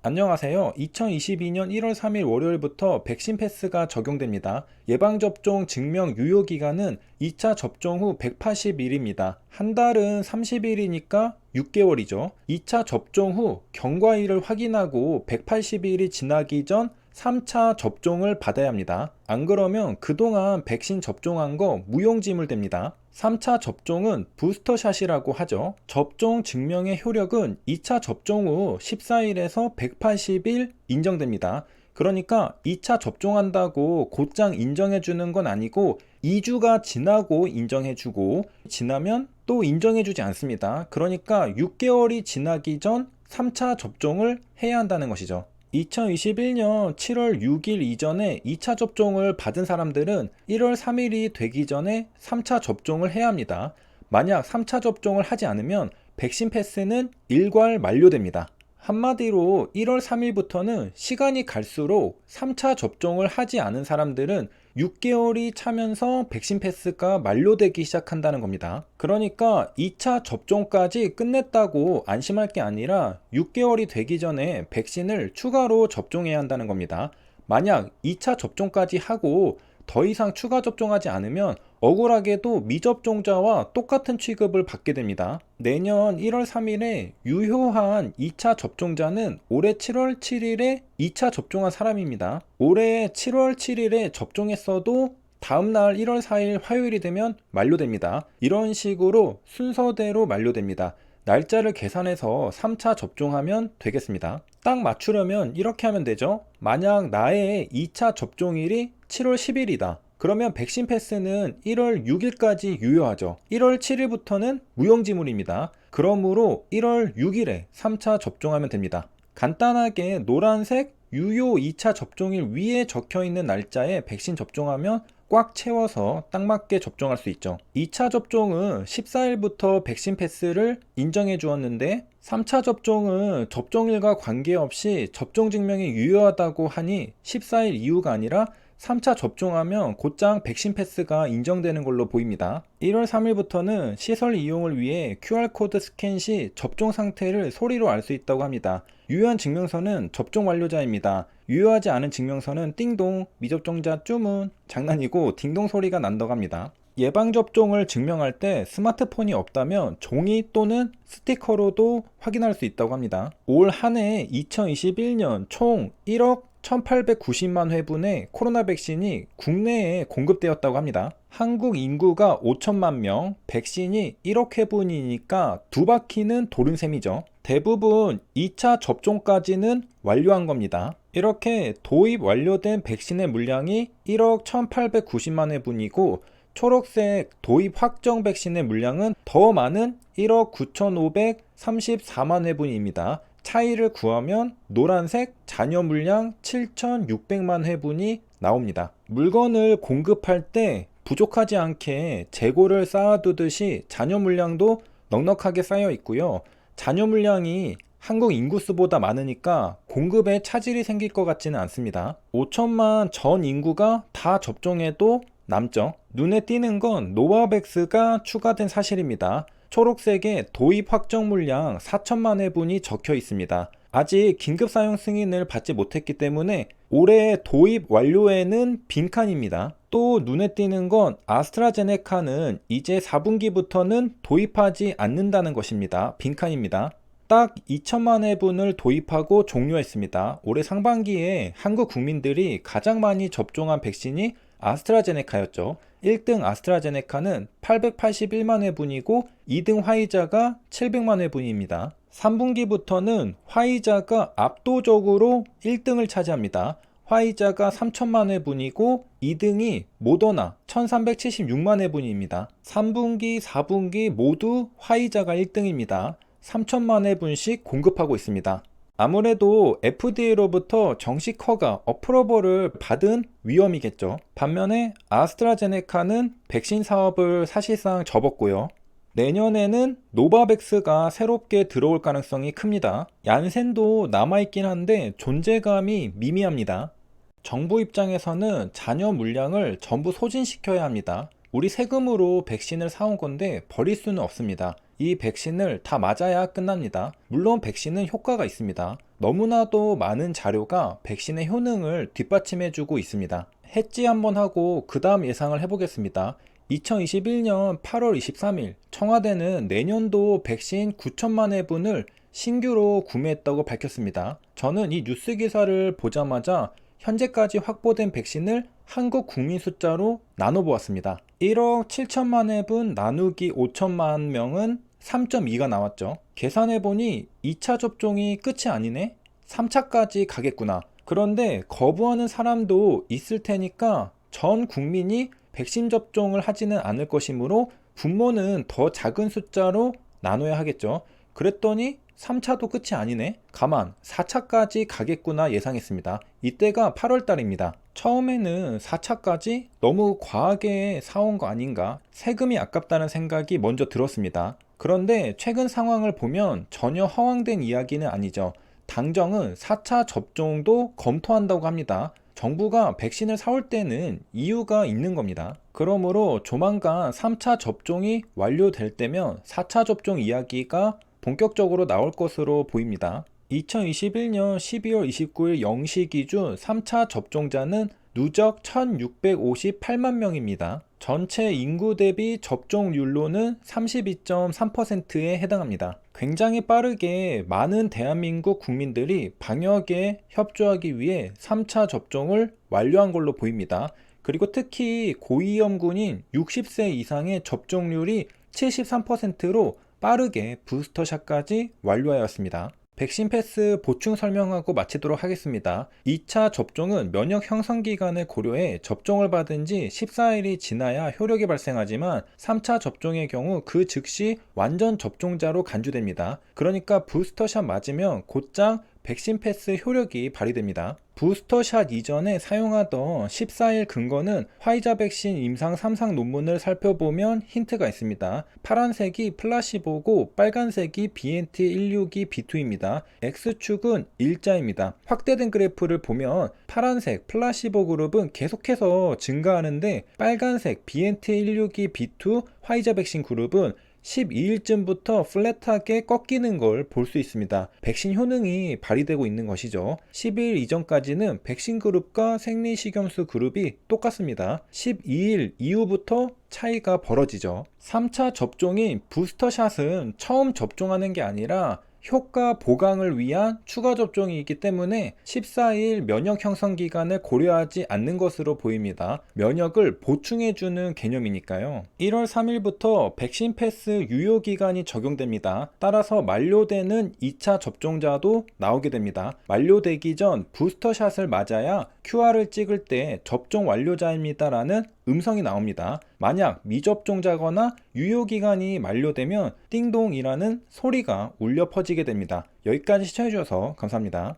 안녕하세요. 2022년 1월 3일 월요일부터 백신 패스가 적용됩니다. 예방접종 증명 유효기간은 2차 접종 후 180일입니다. 한 달은 30일이니까 6개월이죠. 2차 접종 후 경과일을 확인하고 180일이 지나기 전 3차 접종을 받아야 합니다. 안 그러면 그동안 백신 접종한 거 무용지물 됩니다. 3차 접종은 부스터샷이라고 하죠. 접종 증명의 효력은 2차 접종 후 14일에서 180일 인정됩니다. 그러니까 2차 접종한다고 곧장 인정해주는 건 아니고 2주가 지나고 인정해주고 지나면 또 인정해주지 않습니다. 그러니까 6개월이 지나기 전 3차 접종을 해야 한다는 것이죠. 2021년 7월 6일 이전에 2차 접종을 받은 사람들은 1월 3일이 되기 전에 3차 접종을 해야 합니다. 만약 3차 접종을 하지 않으면 백신 패스는 일괄 만료됩니다. 한마디로 1월 3일부터는 시간이 갈수록 3차 접종을 하지 않은 사람들은 6개월이 차면서 백신 패스가 만료되기 시작한다는 겁니다. 그러니까 2차 접종까지 끝냈다고 안심할 게 아니라 6개월이 되기 전에 백신을 추가로 접종해야 한다는 겁니다. 만약 2차 접종까지 하고 더 이상 추가 접종하지 않으면 억울하게도 미접종자와 똑같은 취급을 받게 됩니다. 내년 1월 3일에 유효한 2차 접종자는 올해 7월 7일에 2차 접종한 사람입니다. 올해 7월 7일에 접종했어도 다음날 1월 4일 화요일이 되면 만료됩니다. 이런 식으로 순서대로 만료됩니다. 날짜를 계산해서 3차 접종하면 되겠습니다. 딱 맞추려면 이렇게 하면 되죠. 만약 나의 2차 접종일이 7월 10일이다. 그러면 백신 패스는 1월 6일까지 유효하죠. 1월 7일부터는 무용지물입니다. 그러므로 1월 6일에 3차 접종하면 됩니다. 간단하게 노란색 유효 2차 접종일 위에 적혀 있는 날짜에 백신 접종하면 꽉 채워서 딱 맞게 접종할 수 있죠. 2차 접종은 14일부터 백신 패스를 인정해 주었는데 3차 접종은 접종일과 관계없이 접종 증명이 유효하다고 하니 14일 이후가 아니라 3차 접종하면 곧장 백신 패스가 인정되는 걸로 보입니다. 1월 3일부터는 시설 이용을 위해 QR코드 스캔 시 접종 상태를 소리로 알 수 있다고 합니다. 유효한 증명서는 접종 완료자입니다. 유효하지 않은 증명서는 띵동, 미접종자 주문. 장난이고 딩동 소리가 난다고 합니다. 예방접종을 증명할 때 스마트폰이 없다면 종이 또는 스티커로도 확인할 수 있다고 합니다. 올 한 해 2021년 총 1억 1890만 회분의 코로나 백신이 국내에 공급되었다고 합니다. 한국 인구가 5천만 명, 백신이 1억 회분이니까 두 바퀴는 도른 셈이죠. 대부분 2차 접종까지는 완료한 겁니다. 이렇게 도입 완료된 백신의 물량이 1억 1890만 회분이고 초록색 도입 확정 백신의 물량은 더 많은 1억 9534만 회분입니다. 차이를 구하면 노란색 잔여 물량 7600만 회분이 나옵니다. 물건을 공급할 때 부족하지 않게 재고를 쌓아두듯이 잔여 물량도 넉넉하게 쌓여 있고요. 잔여 물량이 한국 인구수보다 많으니까 공급에 차질이 생길 것 같지는 않습니다. 5천만 전 인구가 다 접종해도 남죠. 눈에 띄는 건 노바백스가 추가된 사실입니다. 초록색에 도입 확정 물량 4천만 회분이 적혀 있습니다. 아직 긴급 사용 승인을 받지 못했기 때문에 올해 도입 완료에는 빈칸입니다. 또 눈에 띄는 건 아스트라제네카는 이제 4분기부터는 도입하지 않는다는 것입니다. 빈칸입니다. 딱 2천만 회분을 도입하고 종료했습니다. 올해 상반기에 한국 국민들이 가장 많이 접종한 백신이 아스트라제네카였죠. 1등 아스트라제네카는 881만 회분이고 2등 화이자가 700만 회분입니다. 3분기부터는 화이자가 압도적으로 1등을 차지합니다. 화이자가 3천만 회분이고 2등이 모더나 1376만 회분입니다. 3분기, 4분기 모두 화이자가 1등입니다. 3천만 회분씩 공급하고 있습니다. 아무래도 FDA로부터 정식 허가, 어프로벌을 받은 위험이겠죠. 반면에 아스트라제네카는 백신 사업을 사실상 접었고요. 내년에는 노바백스가 새롭게 들어올 가능성이 큽니다. 얀센도 남아있긴 한데 존재감이 미미합니다. 정부 입장에서는 잔여 물량을 전부 소진시켜야 합니다. 우리 세금으로 백신을 사온 건데 버릴 수는 없습니다. 이 백신을 다 맞아야 끝납니다. 물론 백신은 효과가 있습니다. 너무나도 많은 자료가 백신의 효능을 뒷받침해주고 있습니다. 해지 한번 하고 그 다음 예상을 해보겠습니다. 2021년 8월 23일 청와대는 내년도 백신 9천만 회분을 신규로 구매했다고 밝혔습니다. 저는 이 뉴스 기사를 보자마자 현재까지 확보된 백신을 한국 국민 숫자로 나눠보았습니다. 1억 7천만 회분 나누기 5천만 명은 3.2가 나왔죠. 계산해보니 2차 접종이 끝이 아니네? 3차까지 가겠구나. 그런데 거부하는 사람도 있을 테니까 전 국민이 백신 접종을 하지는 않을 것이므로 분모는 더 작은 숫자로 나눠야 하겠죠. 그랬더니 3차도 끝이 아니네? 가만 4차까지 가겠구나 예상했습니다. 이때가 8월 달입니다. 처음에는 4차까지 너무 과하게 사온 거 아닌가? 세금이 아깝다는 생각이 먼저 들었습니다. 그런데 최근 상황을 보면 전혀 허황된 이야기는 아니죠. 당정은 4차 접종도 검토한다고 합니다. 정부가 백신을 사올 때는 이유가 있는 겁니다. 그러므로 조만간 3차 접종이 완료될 때면 4차 접종 이야기가 본격적으로 나올 것으로 보입니다. 2021년 12월 29일 0시 기준 3차 접종자는 누적 1658만 명입니다. 전체 인구 대비 접종률로는 32.3%에 해당합니다. 굉장히 빠르게 많은 대한민국 국민들이 방역에 협조하기 위해 3차 접종을 완료한 걸로 보입니다. 그리고 특히 고위험군인 60세 이상의 접종률이 73%로 빠르게 부스터샷까지 완료하였습니다. 백신 패스 보충 설명하고 마치도록 하겠습니다. 2차 접종은 면역 형성 기간을 고려해 접종을 받은 지 14일이 지나야 효력이 발생하지만 3차 접종의 경우 그 즉시 완전 접종자로 간주됩니다. 그러니까 부스터샷 맞으면 곧장 백신 패스 효력이 발휘됩니다. 부스터샷 이전에 사용하던 14일 근거는 화이자 백신 임상 3상 논문을 살펴보면 힌트가 있습니다. 파란색이 플라시보고 빨간색이 BNT162B2입니다. X축은 일자입니다. 확대된 그래프를 보면 파란색 플라시보 그룹은 계속해서 증가하는데 빨간색 BNT162B2 화이자 백신 그룹은 12일쯤부터 플랫하게 꺾이는 걸 볼 수 있습니다. 백신 효능이 발휘되고 있는 것이죠. 12일 이전까지는 백신 그룹과 생리식염수 그룹이 똑같습니다. 12일 이후부터 차이가 벌어지죠. 3차 접종인 부스터샷은 처음 접종하는 게 아니라 효과 보강을 위한 추가 접종이기 때문에 14일 면역 형성 기간을 고려하지 않는 것으로 보입니다. 면역을 보충해주는 개념이니까요. 1월 3일부터 백신 패스 유효 기간이 적용됩니다. 따라서 만료되는 2차 접종자도 나오게 됩니다. 만료되기 전 부스터샷을 맞아야 QR을 찍을 때 접종 완료자입니다라는 음성이 나옵니다. 만약 미접종자거나 유효기간이 만료되면 띵동이라는 소리가 울려 퍼지게 됩니다. 여기까지 시청해주셔서 감사합니다.